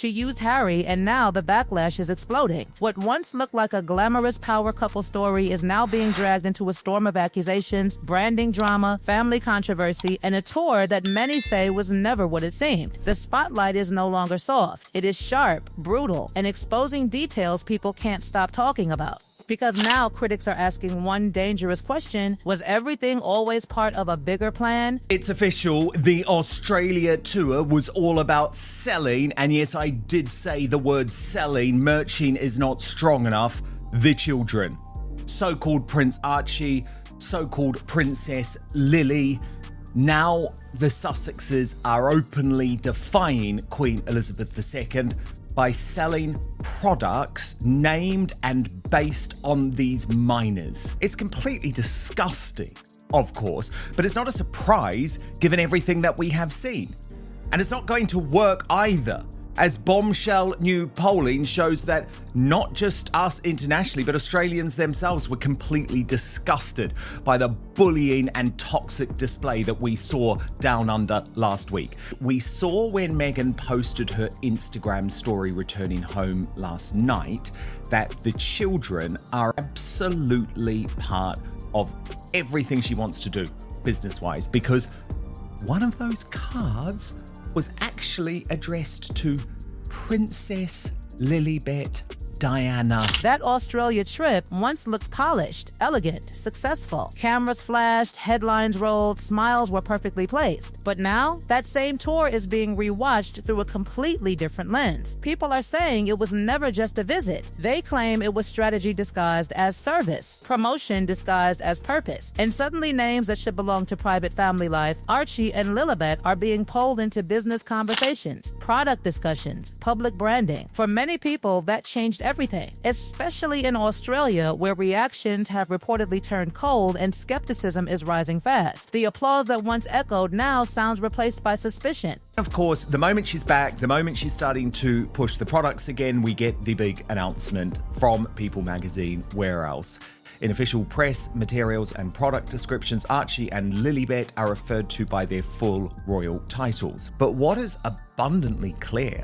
She used Harry, and now the backlash is exploding. What once looked like a glamorous power couple story is now being dragged into a storm of accusations, branding drama, family controversy, and a tour that many say was never what it seemed. The spotlight is no longer soft. It is sharp, brutal, and exposing details people can't stop talking about. Because now critics are asking one dangerous question: was everything always part of a bigger plan? It's official. The Australia tour was all about selling. And yes, I did say the word selling. Merching is not strong enough. The children. So-called Prince Archie, so-called Princess Lily. Now the Sussexes are openly defying Queen Elizabeth II by selling products named and based on these minors. It's completely disgusting, of course, but it's not a surprise given everything that we have seen. And it's not going to work either, as bombshell new polling shows that not just us internationally, but Australians themselves were completely disgusted by the bullying and toxic display that we saw down under last week. We saw when Meghan posted her Instagram story returning home last night that the children are absolutely part of everything she wants to do business-wise, because one of those cards was actually addressed to Princess Lilibet Diana. That Australia trip once looked polished, elegant, successful. Cameras flashed, headlines rolled, smiles were perfectly placed. But now, that same tour is being rewatched through a completely different lens. People are saying it was never just a visit. They claim it was strategy disguised as service, promotion disguised as purpose. And suddenly names that should belong to private family life, Archie and Lilibet, are being pulled into business conversations, product discussions, public branding. For many people, that changed everything, especially in Australia, where reactions have reportedly turned cold and skepticism is rising fast. The applause that once echoed now sounds replaced by suspicion. Of course, the moment she's back, the moment she's starting to push the products again, we get the big announcement from People magazine. Where else? In official press materials and product descriptions, Archie and Lilibet are referred to by their full royal titles. But what is abundantly clear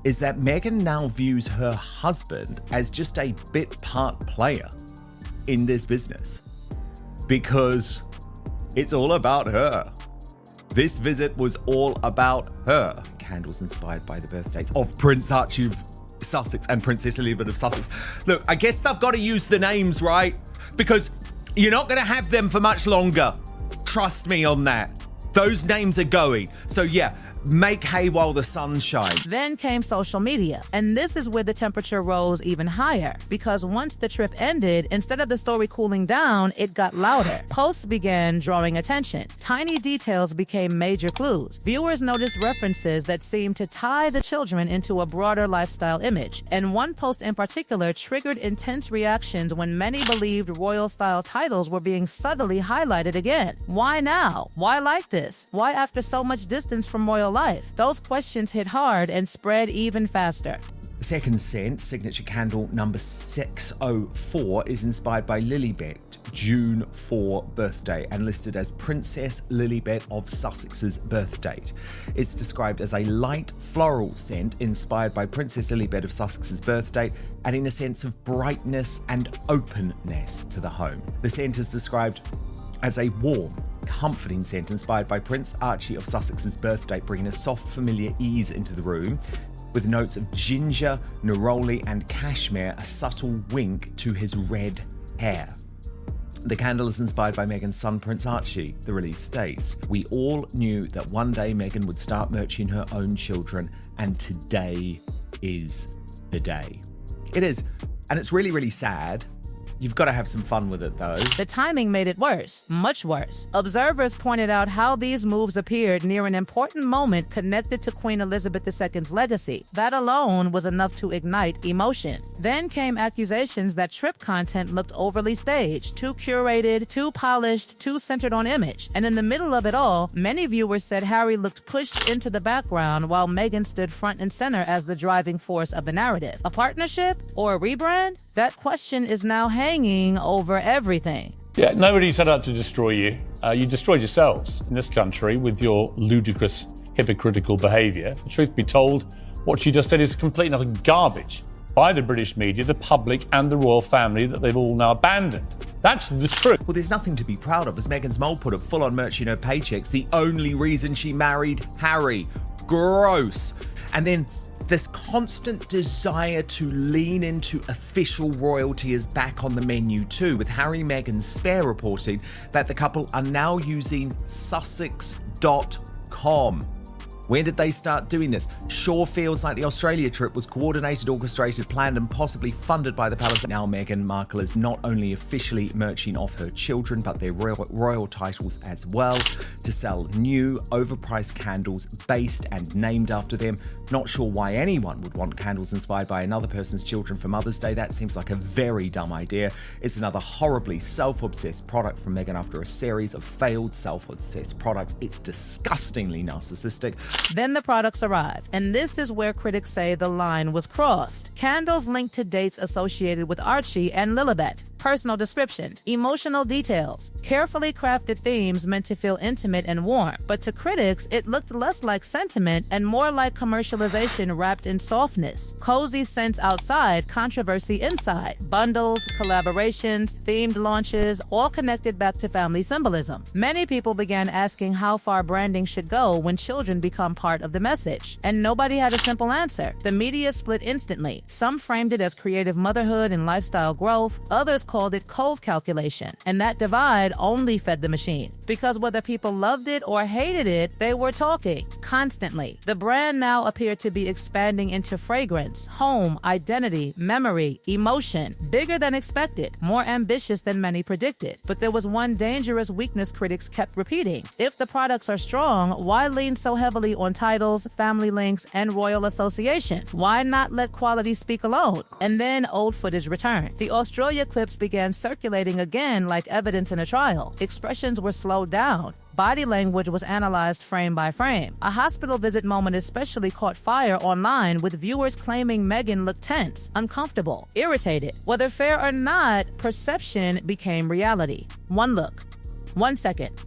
is that Meghan now views her husband as just a bit part player in this business, because it's all about her. This visit was all about her. Candles inspired by the birth dates of Prince Archie of Sussex and Princess Lilibet of Sussex. Look, I guess they've got to use the names, right? Because you're not going to have them for much longer. Trust me on that. Those names are going. So yeah, make hay while the sun shines. Then came social media, and this is where the temperature rose even higher, because once the trip ended, instead of the story cooling down, it got louder. Posts began drawing attention. Tiny details became major clues. Viewers noticed references that seemed to tie the children into a broader lifestyle image, and one post in particular triggered intense reactions when many believed royal-style titles were being subtly highlighted again. Why now? Why like this? Why after so much distance from royal life? Those questions hit hard and spread even faster. Second Scent signature candle number 604 is inspired by Lilibet, June 4 birthday, and listed as Princess Lilibet of Sussex's birth date. It's described as a light floral scent inspired by Princess Lilibet of Sussex's birth date, adding a sense of brightness and openness to the home. The scent is described as a warm, comforting scent inspired by Prince Archie of Sussex's birth date, bringing a soft, familiar ease into the room, with notes of ginger, neroli, and cashmere, a subtle wink to his red hair. The candle is inspired by Meghan's son, Prince Archie. The release states, "We all knew that one day Meghan would start nurturing her own children, and today is the day." It is, and it's really, really sad. You've got to have some fun with it, though. The timing made it worse, much worse. Observers pointed out how these moves appeared near an important moment connected to Queen Elizabeth II's legacy. That alone was enough to ignite emotion. Then came accusations that trip content looked overly staged, too curated, too polished, too centered on image. And in the middle of it all, many viewers said Harry looked pushed into the background while Meghan stood front and center as the driving force of the narrative. A partnership or a rebrand? That question is now hanging over everything. Yeah, nobody set out to destroy you. You destroyed yourselves in this country with your ludicrous, hypocritical behaviour. The truth be told, What she just said is complete and utter garbage by the British media, the public and the royal family that they've all now abandoned. That's the truth. Well, there's nothing to be proud of, as Meghan's mole put a full-on merch in her paychecks. The only reason she married Harry. Gross. And then this constant desire to lean into official royalty is back on the menu too, with Harry Meghan's Spare reporting that the couple are now using Sussex.com. When did they start doing this? Sure feels like the Australia trip was coordinated, orchestrated, planned, and possibly funded by the palace. Now Meghan Markle is not only officially merching off her children, but their royal titles as well, to sell new, overpriced candles based and named after them. Not sure why anyone would want candles inspired by another person's children for Mother's Day. That seems like a very dumb idea. It's another horribly self-obsessed product from Meghan after a series of failed self-obsessed products. It's disgustingly narcissistic. Then the products arrived, and this is where critics say the line was crossed. Candles linked to dates associated with Archie and Lilibet. Personal descriptions, emotional details, carefully crafted themes meant to feel intimate and warm. But to critics, it looked less like sentiment and more like commercialization wrapped in softness. Cozy scents outside, controversy inside. Bundles, collaborations, themed launches, all connected back to family symbolism. Many people began asking how far branding should go when children become part of the message. And nobody had a simple answer. The media split instantly. Some framed it as creative motherhood and lifestyle growth. Others called it cold calculation, and that divide only fed the machine. Because whether people loved it or hated it, they were talking constantly. The brand now appeared to be expanding into fragrance, home, identity, memory, emotion, bigger than expected, more ambitious than many predicted. But there was one dangerous weakness critics kept repeating. If the products are strong, why lean so heavily on titles, family links, and royal association? Why not let quality speak alone? And then old footage returned. The Australia clips began circulating again like evidence in a trial. Expressions were slowed down. Body language was analyzed frame by frame. A hospital visit moment especially caught fire online, with viewers claiming Meghan looked tense, uncomfortable, irritated. Whether fair or not, perception became reality. One look, 1 second,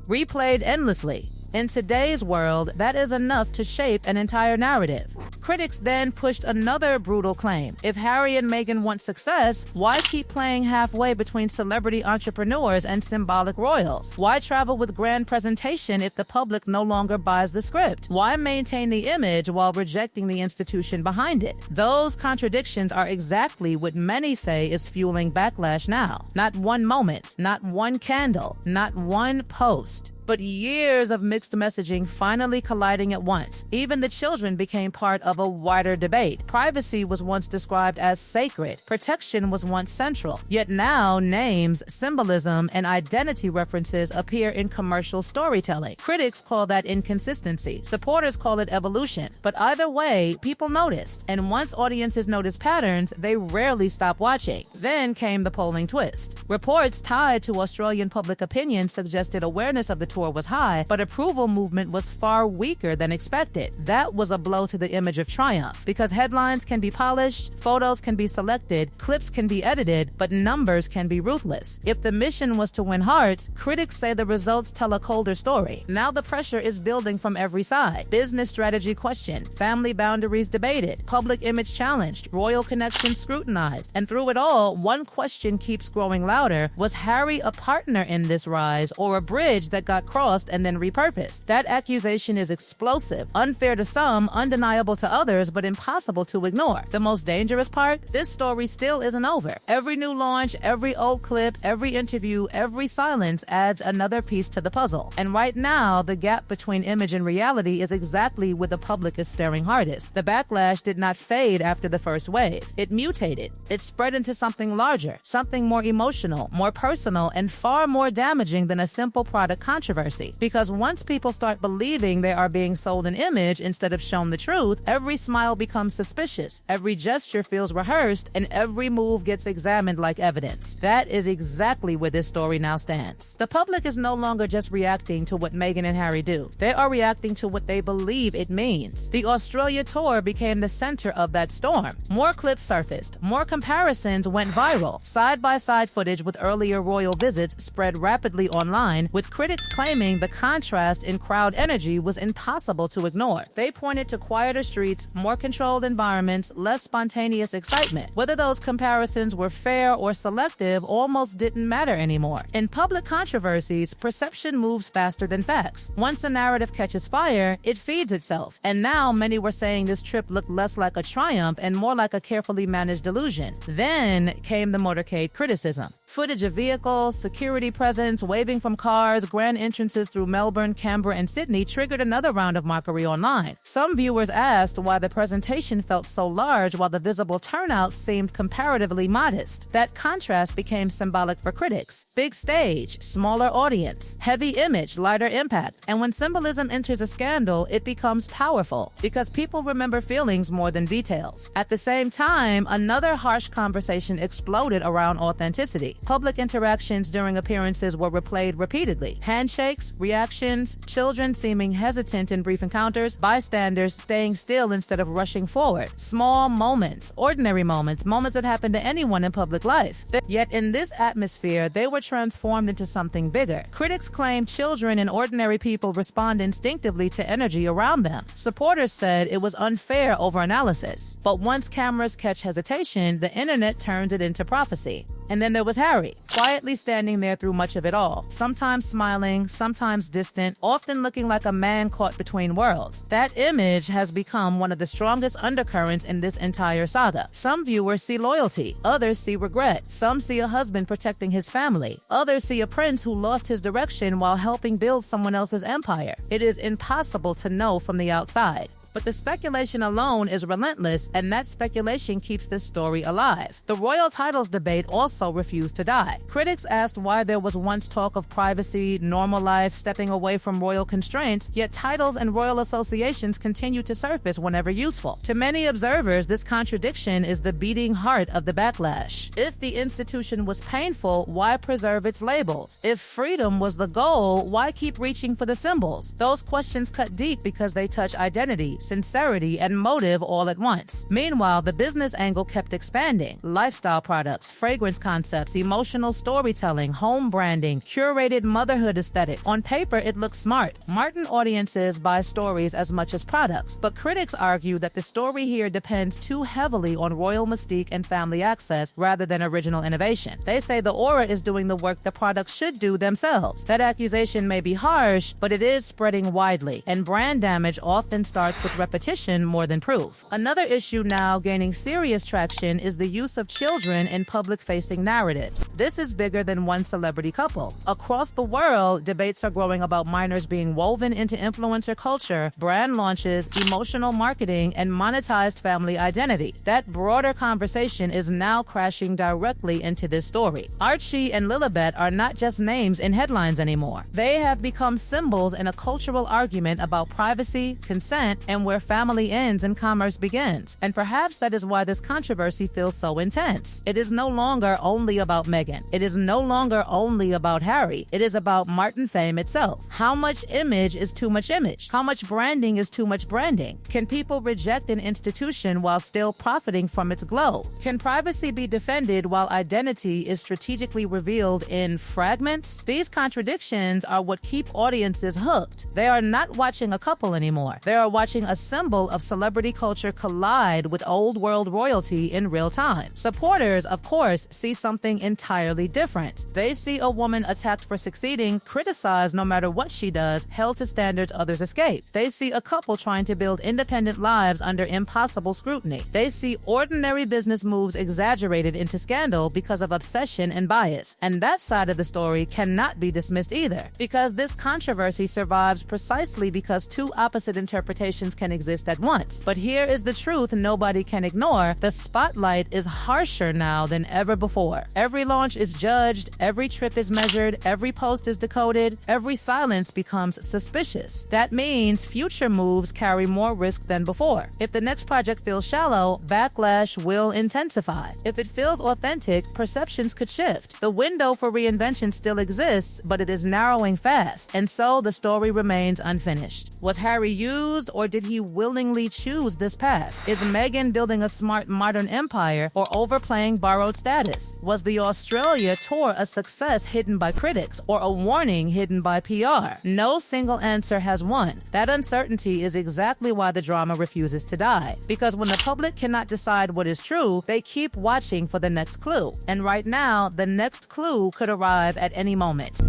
replayed endlessly. In today's world, that is enough to shape an entire narrative. Critics then pushed another brutal claim. If Harry and Meghan want success, why keep playing halfway between celebrity entrepreneurs and symbolic royals? Why travel with grand presentation if the public no longer buys the script? Why maintain the image while rejecting the institution behind it? Those contradictions are exactly what many say is fueling backlash now. Not one moment, not one candle, not one post, but years of mixed messaging finally colliding at once. Even the children became part of a wider debate. Privacy was once described as sacred. Protection was once central. Yet now, names, symbolism, and identity references appear in commercial storytelling. Critics call that inconsistency. Supporters call it evolution. But either way, people noticed. And once audiences notice patterns, they rarely stop watching. Then came the polling twist. Reports tied to Australian public opinion suggested awareness of the tour was high, but approval movement was far weaker than expected. That was a blow to the image of triumph, because headlines can be polished, photos can be selected, clips can be edited, but numbers can be ruthless. If the mission was to win hearts, critics say the results tell a colder story. Now the pressure is building from every side. Business strategy questioned, family boundaries debated, public image challenged, royal connections scrutinized. And through it all, one question keeps growing louder. Was Harry a partner in this rise, or a bridge that got crossed and then repurposed? That accusation is explosive, unfair to some, undeniable to others, but impossible to ignore. The most dangerous part? This story still isn't over. Every new launch, every old clip, every interview, every silence adds another piece to the puzzle. And right now, the gap between image and reality is exactly where the public is staring hardest. The backlash did not fade after the first wave. It mutated. It spread into something larger, something more emotional, more personal, and far more damaging than a simple product controversy. Because once people start believing they are being sold an image instead of shown the truth, every smile becomes suspicious, every gesture feels rehearsed, and every move gets examined like evidence. That is exactly where this story now stands. The public is no longer just reacting to what Meghan and Harry do. They are reacting to what they believe it means. The Australia tour became the center of that storm. More clips surfaced, more comparisons went viral. Side-by-side footage with earlier royal visits spread rapidly online, with critics claiming the contrast in crowd energy was impossible to ignore. They pointed to quieter streets, more controlled environments, less spontaneous excitement. Whether those comparisons were fair or selective almost didn't matter anymore. In public controversies, perception moves faster than facts. Once a narrative catches fire, it feeds itself. And now many were saying this trip looked less like a triumph and more like a carefully managed delusion. Then came the motorcade criticism. Footage of vehicles, security presence, waving from cars, grand entrances through Melbourne, Canberra, and Sydney triggered another round of mockery online. Some viewers asked why the presentation felt so large while the visible turnout seemed comparatively modest. That contrast became symbolic for critics. Big stage, smaller audience, heavy image, lighter impact. And when symbolism enters a scandal, it becomes powerful because people remember feelings more than details. At the same time, another harsh conversation exploded around authenticity. Public interactions during appearances were replayed repeatedly. Handshakes, reactions, children seeming hesitant in brief encounters, bystanders staying still instead of rushing forward. Small moments, ordinary moments, moments that happen to anyone in public life. Yet in this atmosphere, they were transformed into something bigger. Critics claimed children and ordinary people respond instinctively to energy around them. Supporters said it was unfair overanalysis. But once cameras catch hesitation, the internet turns it into prophecy. And then there was Harry, quietly standing there through much of it all, sometimes smiling, sometimes distant, often looking like a man caught between worlds. That image has become one of the strongest undercurrents in this entire saga. Some viewers see loyalty, others see regret. Some see a husband protecting his family. Others see a prince who lost his direction while helping build someone else's empire. It is impossible to know from the outside. But the speculation alone is relentless, and that speculation keeps this story alive. The royal titles debate also refused to die. Critics asked why there was once talk of privacy, normal life, stepping away from royal constraints, yet titles and royal associations continue to surface whenever useful. To many observers, this contradiction is the beating heart of the backlash. If the institution was painful, why preserve its labels? If freedom was the goal, why keep reaching for the symbols? Those questions cut deep because they touch identity, sincerity, and motive all at once. Meanwhile, the business angle kept expanding. Lifestyle products, fragrance concepts, emotional storytelling, home branding, curated motherhood aesthetics. On paper, it looks smart. Martin audiences buy stories as much as products, but critics argue that the story here depends too heavily on royal mystique and family access rather than original innovation. They say the aura is doing the work the products should do themselves. That accusation may be harsh, but it is spreading widely, and brand damage often starts with repetition more than proof. Another issue now gaining serious traction is the use of children in public-facing narratives. This is bigger than one celebrity couple. Across the world, debates are growing about minors being woven into influencer culture, brand launches, emotional marketing, and monetized family identity. That broader conversation is now crashing directly into this story. Archie and Lilibet are not just names in headlines anymore. They have become symbols in a cultural argument about privacy, consent, and where family ends and commerce begins. And perhaps that is why this controversy feels so intense. It is no longer only about Meghan. It is no longer only about Harry. It is about Martin fame itself. How much image is too much image? How much branding is too much branding? Can people reject an institution while still profiting from its glow? Can privacy be defended while identity is strategically revealed in fragments? These contradictions are what keep audiences hooked. They are not watching a couple anymore. They are watching a symbol of celebrity culture collide with old world royalty in real time. Supporters, of course, see something entirely different. They see a woman attacked for succeeding, criticized no matter what she does, held to standards others escape. They see a couple trying to build independent lives under impossible scrutiny. They see ordinary business moves exaggerated into scandal because of obsession and bias. And that side of the story cannot be dismissed either, because this controversy survives precisely because two opposite interpretations can exist at once. But here is the truth nobody can ignore. The spotlight is harsher now than ever before. Every launch is judged, every trip is measured, every post is decoded, every silence becomes suspicious. That means future moves carry more risk than before. If the next project feels shallow, backlash will intensify. If it feels authentic, perceptions could shift. The window for reinvention still exists, but it is narrowing fast, and so the story remains unfinished. Was Harry used, or did he he willingly choose this path? Is Meghan building a smart modern empire or overplaying borrowed status? Was the Australia tour a success hidden by critics or a warning hidden by PR? No single answer has won. That uncertainty is exactly why the drama refuses to die. Because when the public cannot decide what is true, they keep watching for the next clue. And right now, the next clue could arrive at any moment.